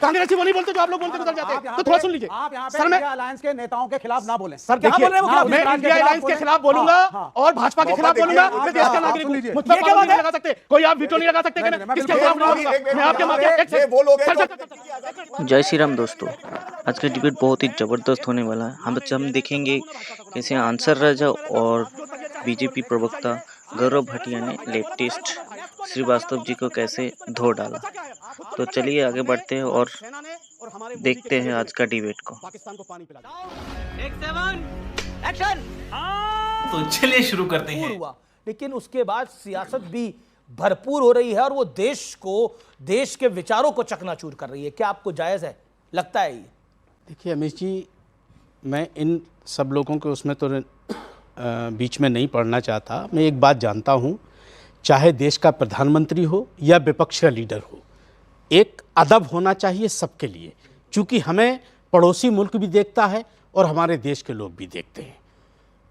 कांग्रेसी वो नहीं बोलते जो आप लोग बोलते गुजर जाते हैं। तो थोड़ा सुन लीजिए सर, मैं अलायंस के नेताओं के खिलाफ ना बोलें सर। देखिए मैं इंडिया अलायंस के खिलाफ बोलूंगा और भाजपा के खिलाफ बोलूंगा। मैं देश का नागरिक हूं, मुझ पर पाबंदी नहीं लगा सकते, कोई आप वीटो नहीं लगा सकते। किसके खिलाफ नहीं बोलूंगा मैं आपके माध्यम। जय श्री राम दोस्तों, आज का डिबेट बहुत ही ज़बरदस्त होने वाला है। हम देखेंगे कैसे आंसर राजा और बीजेपी प्रवक्ता गौरव भाटिया ने लेफ्टिस्ट श्रीवास्तव जी को कैसे धो डाला। तो चलिए आगे बढ़ते हैं और देखते हैं आज का डिबेट को। तो चलिए शुरू करते हैं। लेकिन उसके बाद सियासत भी भरपूर हो रही है और वो देश के विचारों को चकनाचूर कर रही है। क्या आपको जायज है लगता है ये? देखिए अमित जी, मैं इन सब लोगों के उसमें तो बीच में नहीं पढ़ना चाहता। मैं एक बात जानता हूँ, चाहे देश का प्रधानमंत्री हो या विपक्ष का लीडर हो, एक अदब होना चाहिए सबके लिए, क्योंकि हमें पड़ोसी मुल्क भी देखता है और हमारे देश के लोग भी देखते हैं।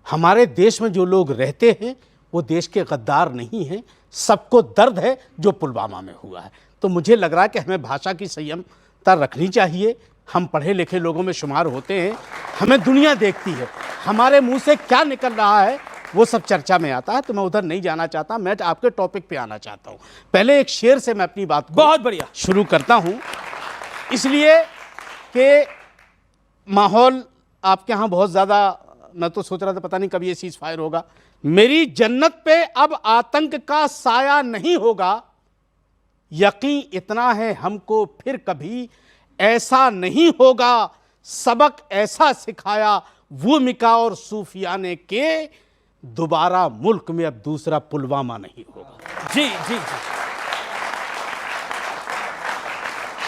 हमारे देश में जो लोग रहते हैं वो देश के गद्दार नहीं हैं। सबको दर्द है जो पुलवामा में हुआ है। तो मुझे लग रहा है कि हमें भाषा की संयमता रखनी चाहिए। हम पढ़े लिखे लोगों में शुमार होते हैं, हमें दुनिया देखती है, हमारे मुंह से क्या निकल रहा है वो सब चर्चा में आता है। तो मैं उधर नहीं जाना चाहता, मैं आपके टॉपिक पे आना चाहता हूँ। पहले एक शेर से मैं अपनी बात को बहुत बढ़िया शुरू करता हूँ, इसलिए कि माहौल आपके यहाँ बहुत ज़्यादा, मैं तो सोच रहा था पता नहीं कब ये सीज फायर होगा। मेरी जन्नत पे अब आतंक का साया नहीं होगा, यकीन इतना है हमको फिर कभी ऐसा नहीं होगा। सबक ऐसा सिखाया भूमिका और सूफियाने के, दोबारा मुल्क में अब दूसरा पुलवामा नहीं होगा। जी जी जी,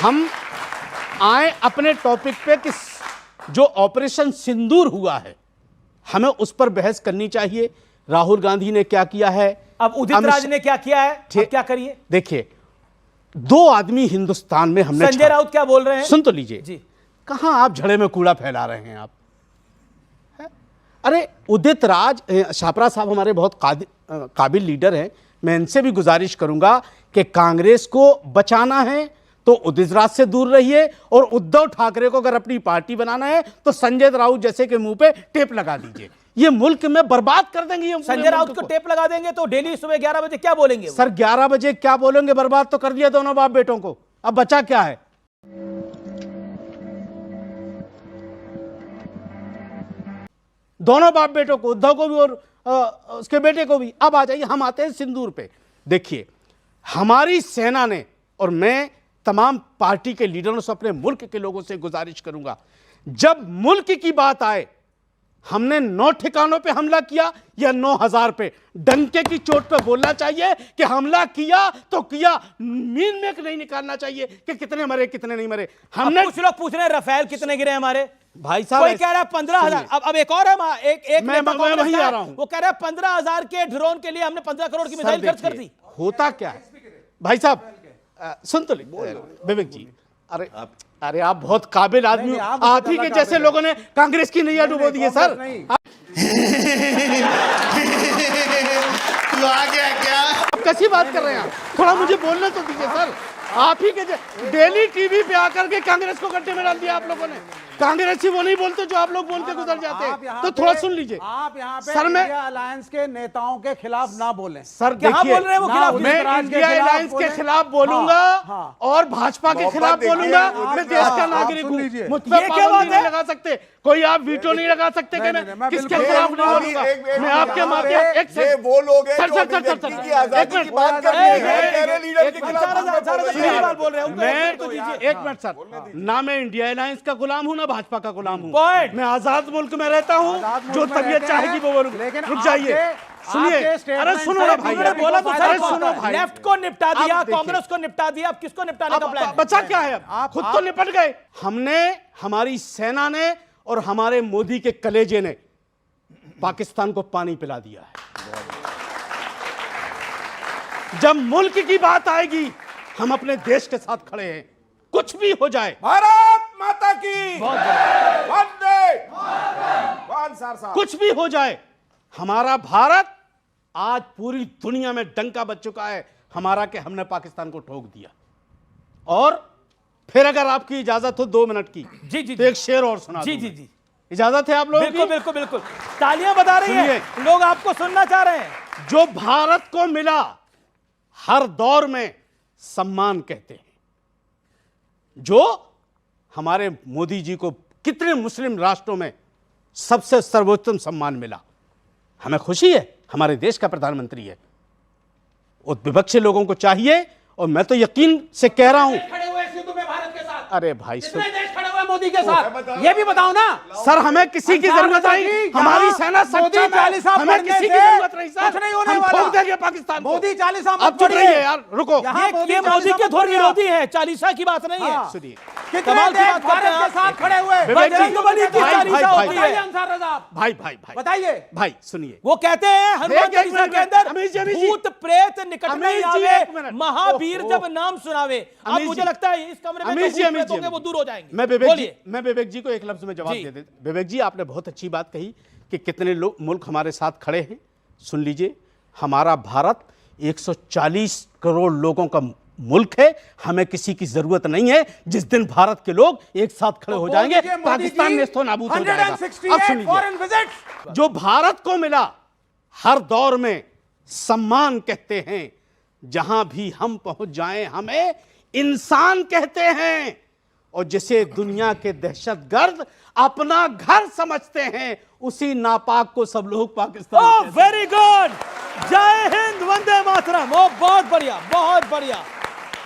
हम आए अपने टॉपिक पे कि जो ऑपरेशन सिंदूर हुआ है हमें उस पर बहस करनी चाहिए। राहुल गांधी ने क्या किया है, अब उदित राज ने क्या किया है, अब क्या करिए? देखिए, दो आदमी हिंदुस्तान में हमने, संजय राउत क्या बोल रहे हैं, सुन तो लीजिए जी। कहां आप झड़े में कूड़ा फैला रहे हैं आप है? अरे उदित राज, छापरा साहब हमारे बहुत काबिल लीडर हैं। मैं इनसे भी गुजारिश करूंगा कि कांग्रेस को बचाना है तो उदित राज से दूर रहिए, और उद्धव ठाकरे को अगर अपनी पार्टी बनाना है तो संजय राउत जैसे के मुंह पे टेप लगा दीजिए। ये मुल्क में बर्बाद कर देंगे। ये संजय राउत को टेप लगा देंगे तो डेली सुबह 11 बजे क्या बोलेंगे? सर 11 बजे क्या बोलेंगे? बर्बाद तो कर दिया दोनों बाप बेटों को, अब बचा क्या है? दोनों बाप बेटों को, उद्धव को भी और उसके बेटे को भी। अब आ जाइए, हम आते हैं सिंदूर पे। देखिए, हमारी सेना ने, और मैं तमाम पार्टी के लीडरों से, अपने मुल्क के लोगों से गुजारिश करूंगा, जब मुल्क की बात आए, हमने 9 ठिकानों पे हमला किया या 9000 पे, डंके की चोट पे बोलना चाहिए कि हमला किया तो किया, मीन में नहीं निकालना चाहिए कि कितने मरे कितने नहीं मरे। हमने, कुछ लोग पूछ रहे हैं रफेल कितने गिरे हमारे, भाई साहब कोई कह रहा है 15,000। अब एक और है, मैं वहीं आ रहा हूं, वो कह रहा है 15,000 के ड्रोन के लिए हमने 15 करोड़ की मिसाइल खर्च कर दी। होता क्या है भाई साहब, सुन तो विवेक जी, अरे आप बहुत काबिल आदमी हो, आप ही के जैसे लोगों ने कांग्रेस की नैया डुबो दी है सर। तू आ गया क्या? आप कैसी बात कर रहे हैं? थोड़ा मुझे बोलना तो दीजिए सर। आप ही के डेली टीवी पे आकर के कांग्रेस को गड्ढे में डाल दिया आप लोगों ने। कांग्रेसी वो नहीं बोलते जो आप लोग बोल के गुजर जाते हैं। तो थोड़ा सुन लीजिए। आप यहाँ पे सर, मैं इंडिया अलायंस के नेताओं के खिलाफ ना बोलें। सर क्या देखिए, बोल रहे हैं वो खिलाफ? मैं इंडिया अलायंस के खिलाफ बोलूंगा और भाजपा के खिलाफ बोलूंगा। मैं देश का नागरिक हूँ, मुझ पर पाबंदी नहीं लगा सकते, कोई आप वीटो नहीं लगा सकते कि मैं किसके खिलाफ नहीं बोलूंगा। मैं आपके माध्यम, एक ये वो लोग हैं सर जो सर अपनी सर व्यक्ति सर की आजादी की बात कर रहे हैं, लीडर के खिलाफ बोल रहे हैं। मैं एक मिनट सर, ना मैं इंडिया अलायंस का गुलाम हूँ ना भाजपा का गुलाम हूँ। पॉइंट, मैं आजाद मुल्क में रहता हूँ, जो तबीयत चाहेगी वो बोलूंगा। लेकिन रुक जाइए, सुनिए, अरे सुनो ना भाई, बोला तो अरे सुनो भाई, लेफ्ट को निपटा दिया, कांग्रेस को निपटा दिया, अब किसको निपटाने का प्लान? बचा क्या है? अब खुद तो निपट गए। हमने, हमारी सेना ने और हमारे मोदी के कलेजे ने पाकिस्तान को पानी पिला दिया है। जब मुल्क की बात आएगी हम अपने देश के साथ खड़े हैं, कुछ भी हो जाए। भारत माता की वंदे कुछ भी हो जाए, हमारा भारत आज पूरी दुनिया में डंका बज चुका है हमारा कि हमने पाकिस्तान को ठोक दिया। और फिर अगर आपकी इजाजत हो 2 मिनट की जी जी तो एक शेर और सुना जी दूं जी मैं। जी इजाजत है आप लोगों बिल्कुल की? बिल्कुल बिल्कुल तालियां बजा रही हैं, लोग आपको सुनना चाह रहे हैं। जो भारत को मिला हर दौर में सम्मान कहते हैं, जो हमारे मोदी जी को कितने मुस्लिम राष्ट्रों में सबसे सर्वोत्तम सम्मान मिला, हमें खुशी है, हमारे देश का प्रधानमंत्री है। और विपक्षी लोगों को चाहिए, और मैं तो यकीन से कह रहा हूं, खड़े हुए सिंधु में भारत के साथ, अरे भाई कितने देश खड़े हुए मोदी के साथ, ये भी बताओ ना। सर, हमें किसी की जरूरत नहीं, हमारी सेना सक्षम है, हमें किसी की जरूरत नहीं सर, कुछ नहीं होने हम वाला। ठोक देंगे पाकिस्तान को। मोदी 40 मत अब चुप पढ़िए। रहिए यार, रुको। यहाँ ये मोदी के थोड़ी विरोधी हैं, चालीसा की बात नहीं है। सुनिए कितने कमाल की देश बात करते हैं भारत के आप। साथ खड़े हुए। विवेक जी, बजरंगबली की भाई, चालीसा भाई, होती बताइए है। अंसार रजा आप, भाई भाई भाई बताइए। भाई सुनिए, वो कहते हैं हनुमान एक चालीसा मिनट, के अंदर अमीर जी, अमीर जी। भूत प्रेत निकट अमीर नहीं जी, आवे, एक मिनट। महावीर ओहो। जब नाम सुनावे। अब अमीर मुझे जी। लगता है इस कमरे में अमीर जो जी, भूत अमीर प्रेत जी, होंगे वो दूर हो जाएंगे। मैं विवेक जी को एक लफ्ज में जवाब जी। दे दे। विवेक जी, आपने बहुत अच्छी बात कही कि कितने लोग मुल्क हमारे साथ खड़े हैं। सुन लीजिए, हमारा भारत 140 करोड़ लोगों का मुल्क है, हमें किसी की जरूरत नहीं है। जिस दिन भारत के लोग एक साथ खड़े हो जाएंगे, पाकिस्तान नेस्तो नाबूद हो जाएगा। अब सुन लीजिए, जो भारत को मिला हर दौर में सम्मान कहते हैं, जहां भी हम पहुंच जाएं हमें इंसान कहते हैं, और जिसे दुनिया के दहशतगर्द अपना घर समझते हैं, उसी नापाक को सब लोग पाकिस्तान ओह कहते हैं। वेरी गुड, जय हिंद, वंदे मातरम। ओ बहुत बढ़िया, बहुत बढ़िया,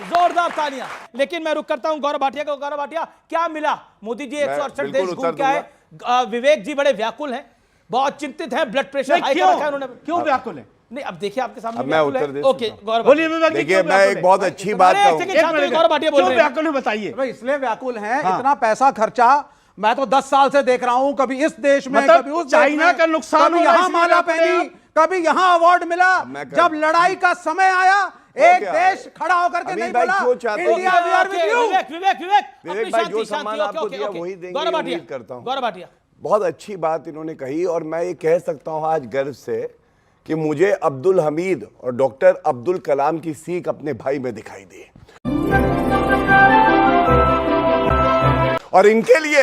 जोरदार तालियां। लेकिन मैं रुक करता हूं गौरव भाटिया को। गौरव भाटिया, क्या मिला? मोदी जी 168 बिल्कुल देश घूम उत्तर के आए। विवेक जी बड़े व्याकुल हैं, बहुत चिंतित हैं, ब्लड प्रेशर नहीं, हाई कर रखा है उन्होंने। क्यों व्याकुल है? नहीं, अब देखिए आपके सामने अब मैं व्याकुल है। उत्तर दे ओके सकता हूं। गौरव बोलिए विवेक जी, देखिए, क्यों मैं व्याकुल एक है? बहुत अच्छी बात अरे, एक कहूं। सेकंड, शांति, गौरव भाटिया बोल क्यों रहे हैं। व्याकुल है बताइए। भाई इसलिए व्याकुल हैं, हाँ। इतना पैसा खर्चा मैं तो 10 साल से देख रहा हूं, कभी इस देश में, मतलब कभी उस देश चाइना में, का नुकसान कभी हो रहा है, यहाँ इसलिए माला व्याकुल है पहनी, कभी यहाँ अवार्ड मिला। मैं कर- जब लड़ाई का समय आया, एक क्या? देश खड़ा होकर के अमीर नहीं भाई बोला, क्यों चाहते हो? India we are with you. Vivek Vivek Vivek अपनी विवेक भाई, शांति, जो शांति, सम्मान ओके, आपको ओके, दिया ओके। वही देंगे, गौरव भाटिया, उम्मीद करता हूं। गौरव भाटिया। बहुत अच्छी बात इन्होंने कही, और मैं ये कह सकता हूं आज गर्व से कि मुझे अब्दुल हमीद और डॉक्टर अब्दुल कलाम की सीख अपने भाई में दिखाई दी। और इनके लिए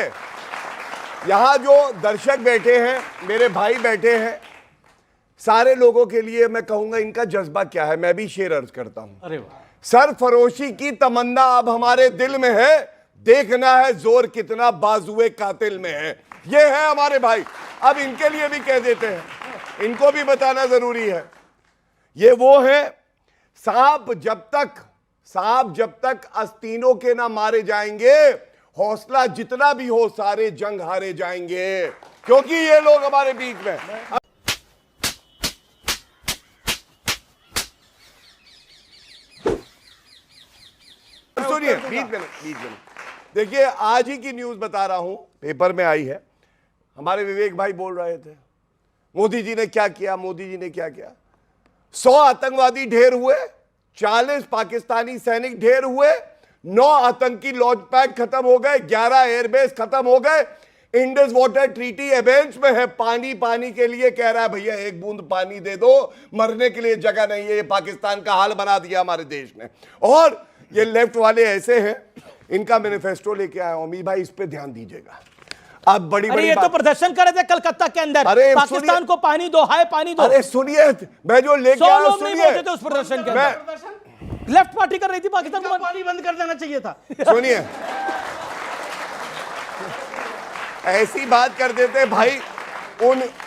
यहां जो दर्शक बैठे हैं, मेरे भाई बैठे हैं, सारे लोगों के लिए मैं कहूंगा इनका जज्बा क्या है। मैं भी शेर अर्ज करता हूं। अरे वाह, सरफरोशी की तमन्ना अब हमारे दिल में है, देखना है जोर कितना बाजुए कातिल में है। ये है हमारे भाई। अब इनके लिए भी कह देते हैं, इनको भी बताना जरूरी है। ये वो है, सांप जब तक आस्तीनों के ना मारे जाएंगे, हौसला जितना भी हो सारे जंग हारे जाएंगे, क्योंकि ये लोग हमारे बीच में। सुनिए, बीच में देखिए, आज ही की न्यूज बता रहा हूं, पेपर में आई है। हमारे विवेक भाई बोल रहे थे मोदी जी ने क्या किया, मोदी जी ने क्या किया। 100 आतंकवादी ढेर हुए, 40 पाकिस्तानी सैनिक ढेर हुए, 9 आतंकी लॉन्च पैड खत्म हो गए, 11 एयरबेस खत्म हो गए। इंडस वाटर ट्रीटी एबेंस में है, पानी के लिए कह रहा है भैया एक बूंद पानी दे दो, मरने के लिए जगह नहीं है। ये पाकिस्तान का हाल बना दिया हमारे देश ने। और ये लेफ्ट वाले ऐसे हैं, इनका मैनिफेस्टो लेके आया हूं, अमीर भाई इस पे ध्यान दीजिएगा। अब बड़ी अरे बड़ी ये तो बात, प्रदर्शन कर रहे थे कलकत्ता के अंदर, अरे पाकिस्तान सुनिए। को पानी दो, हाय पानी दो। अरे सुनिए, मैं जो लेके 100 आया हूं, लोग नहीं सुनिए, बोलते थे उस प्रदर्शन के मैं अंदर। लेफ्ट पार्टी कर रही थी पाकिस्तान को। पानी बंद कर देना चाहिए था। सुनिए, ऐसी बात कर देते भाई,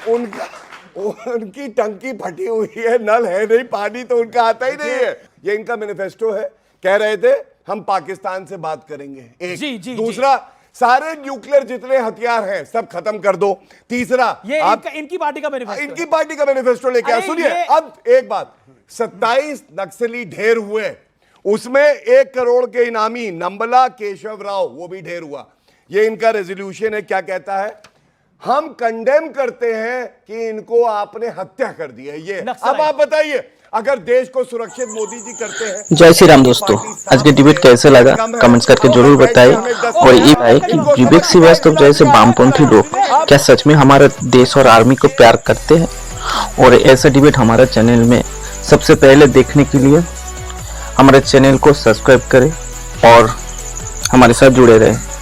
उनकी टंकी फटी हुई है, नल है नहीं, पानी तो उनका आता ही नहीं है। ये इनका मैनिफेस्टो है। कह रहे थे हम पाकिस्तान से बात करेंगे, एक। जी, जी, दूसरा, सारे न्यूक्लियर जितने हथियार हैं सब खत्म कर दो। तीसरा, ये आप इनकी पार्टी का मैनिफेस्टो इनकी पार्टी का मैनिफेस्टो लेके आया। अरे सुनिए, ये- अब एक बात, 27 नक्सली ढेर हुए, उसमें 1 करोड़ के इनामी नंबला केशव राव वो भी ढेर हुआ। ये इनका रेजोल्यूशन है। क्या कहता है? हम कंडेम करते हैं कि इनको आपने हत्या कर दी है। ये अब आप बताइए, अगर देश को सुरक्षित मोदी जी करते हैं। जय श्री राम दोस्तों, आज के डिबेट कैसे लगा कमेंट्स करके जरूर बताइए। और ये है कि विवेक श्रीवास्तव जैसे वामपंथी लोग क्या सच में हमारे देश और आर्मी को प्यार करते हैं? और ऐसा डिबेट हमारे चैनल में सबसे पहले देखने के लिए हमारे चैनल को सब्सक्राइब करें और हमारे साथ जुड़े रहें।